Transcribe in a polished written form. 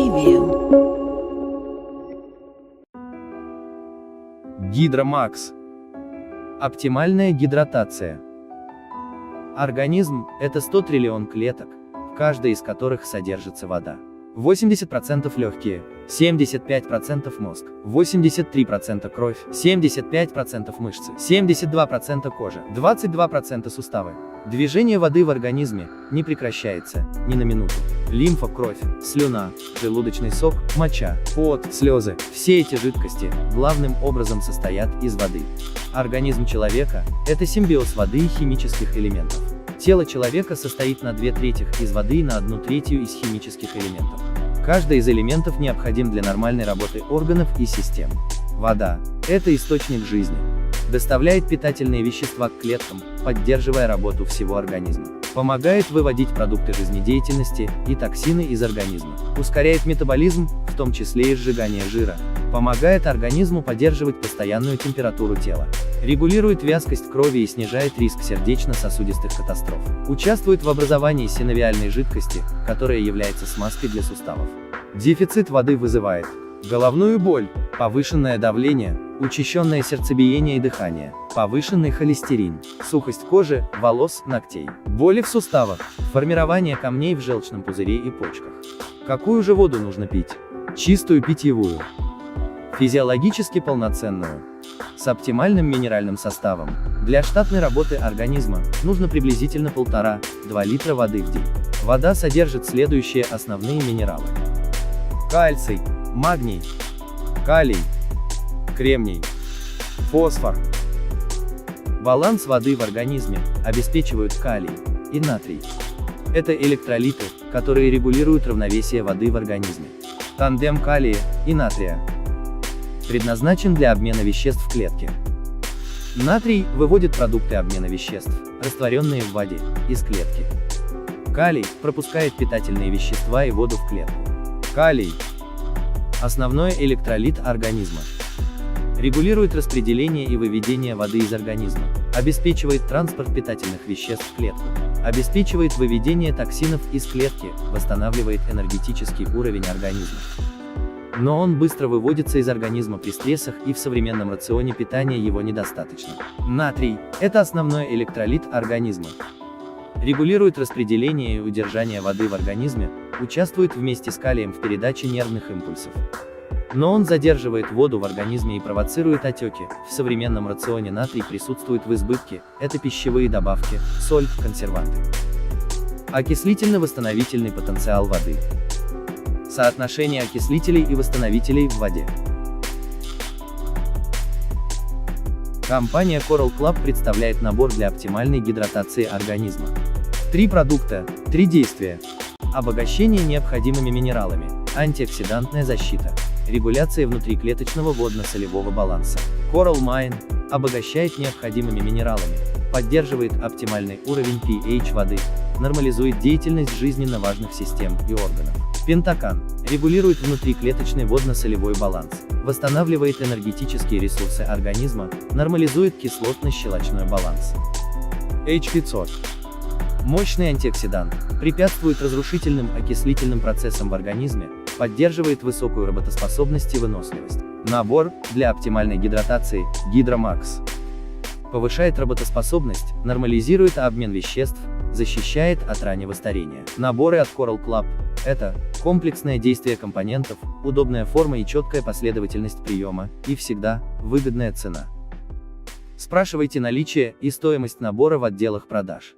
Preview. Гидромакс. Оптимальная гидратация. Организм – это 100 триллион клеток, в каждой из которых содержится вода. 80% легкие, 75% мозг, 83% кровь, 75% мышцы, 72% кожа, 22% суставы. Движение воды в организме не прекращается ни на минуту. Лимфа, кровь, слюна, желудочный сок, моча, пот, слезы – все эти жидкости главным образом состоят из воды. Организм человека – это симбиоз воды и химических элементов. Тело человека состоит на 2/3 из воды и на 1/3 из химических элементов. Каждый из элементов необходим для нормальной работы органов и систем. Вода – это источник жизни. Доставляет питательные вещества к клеткам, поддерживая работу всего организма. Помогает выводить продукты жизнедеятельности и токсины из организма. Ускоряет метаболизм, в том числе и сжигание жира. Помогает организму поддерживать постоянную температуру тела. Регулирует вязкость крови и снижает риск сердечно-сосудистых катастроф. Участвует в образовании синовиальной жидкости, которая является смазкой для суставов. Дефицит воды вызывает головную боль, повышенное давление, учащенное сердцебиение и дыхание, повышенный холестерин, сухость кожи, волос, ногтей, боли в суставах, формирование камней в желчном пузыре и почках. Какую же воду нужно пить? Чистую питьевую. Физиологически полноценную. С оптимальным минеральным составом. Для штатной работы организма нужно приблизительно 1,5–2 литра воды в день. Вода содержит следующие основные минералы: кальций, магний, калий, кремний, фосфор. Баланс воды в организме обеспечивают калий и натрий. Это электролиты, которые регулируют равновесие воды в организме. Тандем калия и натрия предназначен для обмена веществ в клетке. Натрий выводит продукты обмена веществ, растворенные в воде, из клетки. Калий пропускает питательные вещества и воду в клетку. Калий – основной электролит организма. Регулирует распределение и выведение воды из организма, обеспечивает транспорт питательных веществ в клетку, обеспечивает выведение токсинов из клетки, восстанавливает энергетический уровень организма. Но он быстро выводится из организма при стрессах, и в современном рационе питания его недостаточно. Натрий – это основной электролит организма. Регулирует распределение и удержание воды в организме, участвует вместе с калием в передаче нервных импульсов. Но он задерживает воду в организме и провоцирует отеки. В современном рационе натрий присутствует в избытке, это пищевые добавки, соль, консерванты. Окислительно-восстановительный потенциал воды. Соотношение окислителей и восстановителей в воде. Компания Coral Club представляет набор для оптимальной гидратации организма. 3 продукта, 3 действия. Обогащение необходимыми минералами, антиоксидантная защита, регуляция внутриклеточного водно-солевого баланса. Coral Mine обогащает необходимыми минералами, поддерживает оптимальный уровень pH воды, нормализует деятельность жизненно важных систем и органов. Пентакан регулирует внутриклеточный водно-солевой баланс, восстанавливает энергетические ресурсы организма, нормализует кислотно-щелочной баланс. H500 мощный антиоксидант, препятствует разрушительным окислительным процессам в организме, поддерживает высокую работоспособность и выносливость. Набор для оптимальной гидратации Гидромакс повышает работоспособность, нормализирует обмен веществ, защищает от раннего старения. Наборы от Coral Club – это комплексное действие компонентов, удобная форма и четкая последовательность приема, и всегда выгодная цена. Спрашивайте наличие и стоимость набора в отделах продаж.